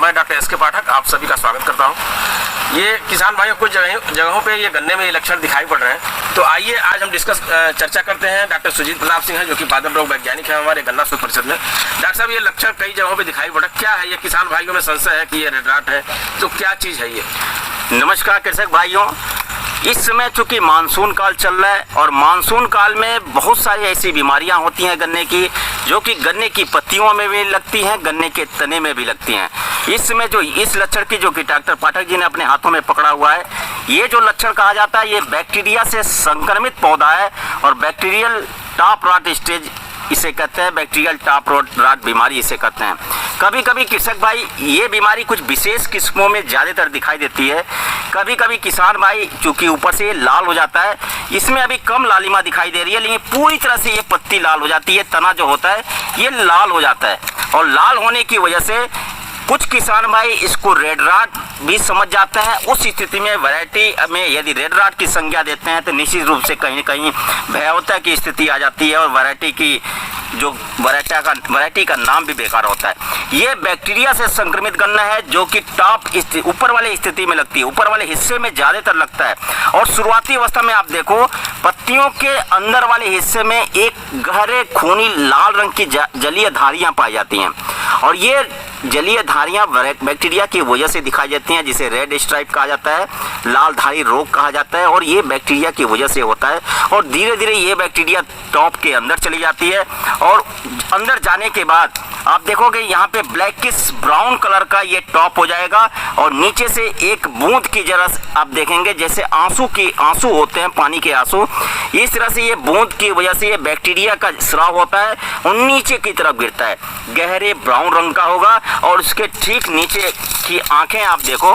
मैं doctor S के पाठक आप सभी का स्वागत करता हूं। ये किसान भाइयों कुछ जगहों पे ये गन्ने में ये लक्षण दिखाई पड़ रहे हैं, तो आइए आज हम चर्चा करते हैं। डॉक्टर सुजीत प्रताप सिंह है जो कि पादप रोग वैज्ञानिक है हमारे गन्ना शोध परिषद में। डॉक्टर साहब, ये लक्षण कई जगहों पे दिखाई पड़ रहा है, क्या है ये? किसान भाइयों में संशय है कि ये रेड राट है, तो क्या चीज़ है ये? नमस्कार कृषक भाइयों, इस समय चूंकि मानसून काल चल रहा है और मानसून काल में बहुत सारी ऐसी बीमारियां होती हैं गन्ने की, जो कि गन्ने की पत्तियों में भी लगती हैं, गन्ने के तने में भी लगती हैं। इस समय जो इस लक्षण की जो कि डॉक्टर पाठक जी ने अपने हाथों में पकड़ा हुआ है, ये जो लक्षण कहा जाता है ये बैक्टीरिया से संक्रमित पौधा है और बैक्टीरियल टॉप रॉट स्टेज इसे कहते हैं, बैक्टीरियल टॉप रॉट बीमारी इसे कहते हैं। कभी कभी कृषक भाई ये बीमारी कुछ विशेष किस्मों में ज़्यादातर दिखाई देती है। कभी कभी किसान भाई चूंकि ऊपर से ये लाल हो जाता है, इसमें अभी कम लालिमा दिखाई दे रही है, लेकिन पूरी तरह से ये पत्ती लाल हो जाती है, तना जो होता है ये लाल हो जाता है। और लाल होने की वजह से कुछ किसान भाई इसको रेड राट भी समझ जाते हैं। उस स्थिति में वैरायटी में यदि रेड राट की संज्ञा देते हैं तो निश्चित रूप से कहीं न कहीं भयावहता की स्थिति आ जाती है और वैरायटी की जो वैरायटी का नाम भी बेकार होता है। ये बैक्टीरिया से संक्रमित गन्ना है जो कि टॉप ऊपर वाले स्थिति में लगती है, ऊपर वाले हिस्से में ज़्यादातर लगता है। और शुरुआती अवस्था में आप देखो पत्तियों के अंदर वाले हिस्से में एक गहरे खूनी लाल रंग की जलीय धारियाँ पाई जाती हैं और ये जलीय धारियाँ बैक्टीरिया की वजह से दिखाई देती हैं, जिसे रेड स्ट्राइप कहा जाता है, लाल धारी रोग कहा जाता है। और ये बैक्टीरिया की वजह से होता है और धीरे धीरे ये बैक्टीरिया टॉप के अंदर चली जाती है और अंदर जाने के बाद आप देखोगे यहाँ पे ब्लैकिश ब्राउन कलर का ये टॉप हो जाएगा और नीचे से एक बूंद की जरा आप देखेंगे जैसे आंसू होते हैं, पानी के आंसू, इस तरह से ये बूंद की वजह से ये बैक्टीरिया का स्राव होता है और नीचे की तरफ गिरता है, गहरे ब्राउन रंग का होगा। और उसके ठीक नीचे की आंखें आप देखो,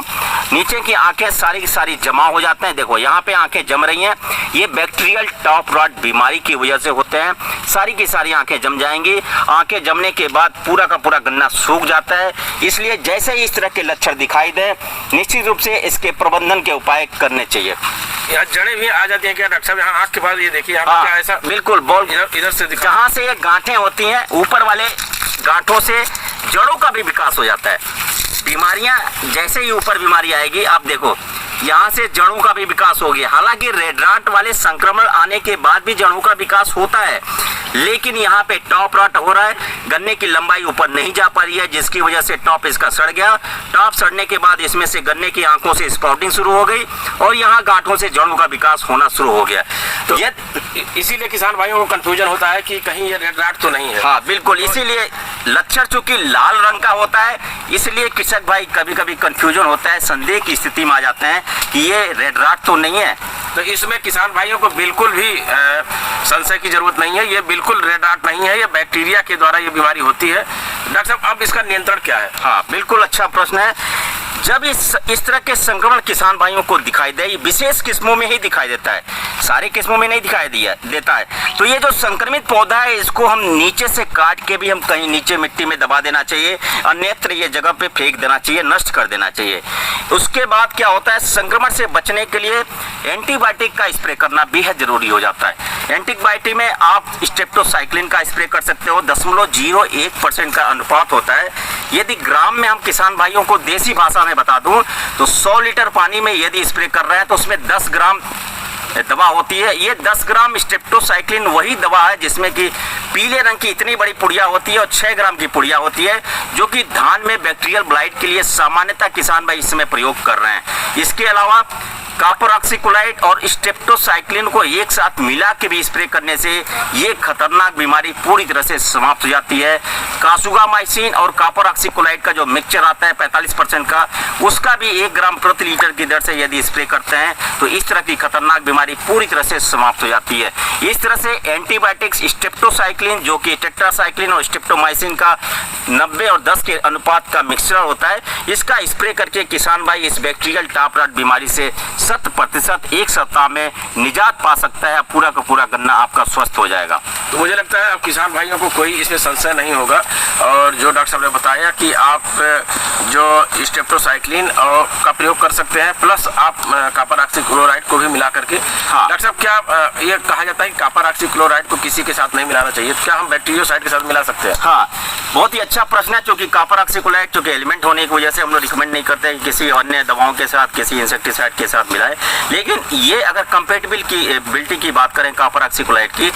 नीचे की आंखें सारी की सारी जमा हो जाते हैं। देखो यहाँ पे आंखें जम रही हैं, ये बैक्टीरियल टॉप रॉट बीमारी की वजह से होते हैं। सारी की सारी आंखें जम जाएंगी, आंखें जमने के बाद पूरा का पूरा गन्ना सूख जाता है। इसलिए जैसे ही इस तरह के लक्षण दिखाई दे, निश्चित रूप से इसके प्रबंधन के उपाय करने चाहिए। यहाँ जड़ें भी आ जाती हैं क्या डॉक्टर साहब? यहाँ आँख के बाद ये देखिए आप, क्या ऐसा? बिल्कुल, बॉल इधर से जहाँ से ये गांठें होती हैं, ऊपर वाले गांठों से जड़ों का भी विकास हो जाता है। बीमारियां जैसे ही ऊपर बीमारी आएगी, आप देखो यहाँ से जड़ों का भी विकास हो गया। हालांकि रेड राट वाले संक्रमण आने के बाद भी जड़ों का विकास होता है, लेकिन यहाँ पे टॉप रॉट हो रहा है, गन्ने की लंबाई ऊपर नहीं जा पा रही है, जिसकी वजह से टॉप इसका सड़ गया। टॉप सड़ने के बाद इसमें से गन्ने की आंखों से स्प्राउटिंग शुरू हो गई और यहाँ गांठों से जड़ों का विकास होना शुरू हो गया। तो ये इसीलिए किसान भाइयों को कंफ्यूजन होता है कि कहीं ये रेड राट तो नहीं है। हाँ बिल्कुल, इसीलिए लक्षण चूंकि लाल रंग का होता है, इसलिए कृषक भाई कभी कभी कंफ्यूजन होता है, संदेह की स्थिति में आ जाते हैं कि ये रेड राट तो नहीं है। तो इसमें किसान भाइयों को बिल्कुल भी संशय की जरूरत नहीं है, ये बिल्कुल रेड राट नहीं है, ये बैक्टीरिया के द्वारा ये बीमारी होती है। डॉक्टर साहब, अब इसका नियंत्रण क्या है? हाँ बिल्कुल, अच्छा प्रश्न है। जब इस तरह के संक्रमण किसान भाइयों को दिखाई दे, विशेष किस्मों में ही दिखाई देता है, सारी किस्मों में नहीं दिखाई देता है, तो ये जो संक्रमित पौधा है इसको हम नीचे से काट के भी हम कहीं नीचे मिट्टी में दबा देना चाहिए, अन्यत्र ये जगह पे फेंक देना चाहिए, नष्ट कर देना चाहिए। उसके बाद क्या होता है, संक्रमण से बचने के लिए एंटीबायोटिक का स्प्रे करना बेहद जरूरी हो जाता है। एंटीबायोटिक में आप स्ट्रेप्टोसाइक्लिन का स्प्रे कर सकते हो, 0.01% का अनुपात होता है। यदि ग्राम में हम किसान भाइयों को देसी भाषा में बता दूं तो 100 लीटर पानी में यदि स्प्रे कर रहे हैं तो उसमें 10 ग्राम दवा होती है। ये 10 ग्राम स्ट्रेप्टोसाइक्लिन वही दवा है जिसमें कि पीले रंग की इतनी बड़ी पुड़िया होती है और 6 ग्राम की पुड़िया होती है, जो कि धान में बैक्टीरियल ब्लाइट के लिए सामान्यतः किसान भाई इसमें प्रयोग कर रहे हैं। इसके अलावा कॉपर ऑक्सीक्लोराइड और स्ट्रेप्टोसाइक्लिन को एक साथ मिला के भी स्प्रे करने से ये खतरनाक बीमारी पूरी तरह से समाप्त हो जाती है। कासुगामाइसिन और कॉपर ऑक्सीक्लोराइड का जो मिक्सचर आता है 45% का, उसका भी 1 ग्राम प्रति लीटर की दर से यदि स्प्रे करते हैं तो इस तरह की खतरनाक बीमारी पूरी तरह से समाप्त हो जाती है। इस तरह से एंटीबायोटिक्स स्ट्रेप्टोसाइक्लिन जो कि टेट्रासाइक्लिन और स्ट्रेप्टोमाइसिन का 90 और 10 के अनुपात का मिक्सचर होता है, इसका स्प्रे करके किसान भाई इस बैक्टीरियल टॉप रॉट बीमारी से 100% एक सप्ताह में निजात पा सकता है। पूरा का पूरा गन्ना आपका स्वस्थ हो जाएगा। तो मुझे लगता है अब किसान भाइयों को कोई इसमें संशय नहीं होगा। और जो डॉक्टर साहब ने बताया कि आप जो स्टेप्टोसाइक्लिन का प्रयोग कर सकते हैं, प्लस आप कॉपर ऑक्सीक्लोराइड को भी मिला करके। हाँ। डॉक्टर साहब, क्या ये कहा जाता है कि कॉपर ऑक्सीक्लोराइड को किसी के साथ नहीं मिलाना चाहिए, तो क्या हम बैक्टीरियोसाइड के साथ मिला सकते हैं? हाँ, बहुत ही अच्छा प्रश्न है। क्योंकि कॉपर ऑक्सीक्लोराइड चूंकि एलिमेंट होने की वजह से हम लोग रिकमेंड नहीं करते कि किसी अन्य दवाओं के साथ, किसी इंसेक्टिसाइड के साथ मिलाएं। लेकिन ये अगर कंपेटेबिलिटी की बात करें कॉपर ऑक्सीक्लोराइड की,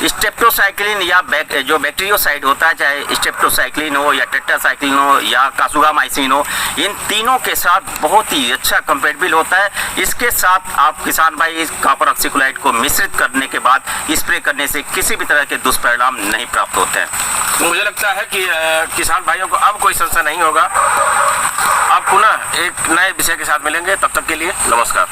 स्टेप्टोसाइक्लिन या जो बैक्टीरियोसाइड होता है, चाहे स्टेप्टोसाइक्लिन हो या टेट्रासाइक्लिन हो या कासुगामाइसिन हो, इन तीनों के साथ बहुत ही अच्छा कंपेटेबल होता है। इसके साथ आप किसान भाई इस कॉपर ऑक्सीक्लोराइड को मिश्रित करने के बाद स्प्रे करने से किसी भी तरह के दुष्परिणाम नहीं प्राप्त होते हैं। तो मुझे लगता है कि किसान भाइयों को अब कोई संशय नहीं होगा। अब पुनः एक नए विषय के साथ मिलेंगे, तब तक के लिए नमस्कार।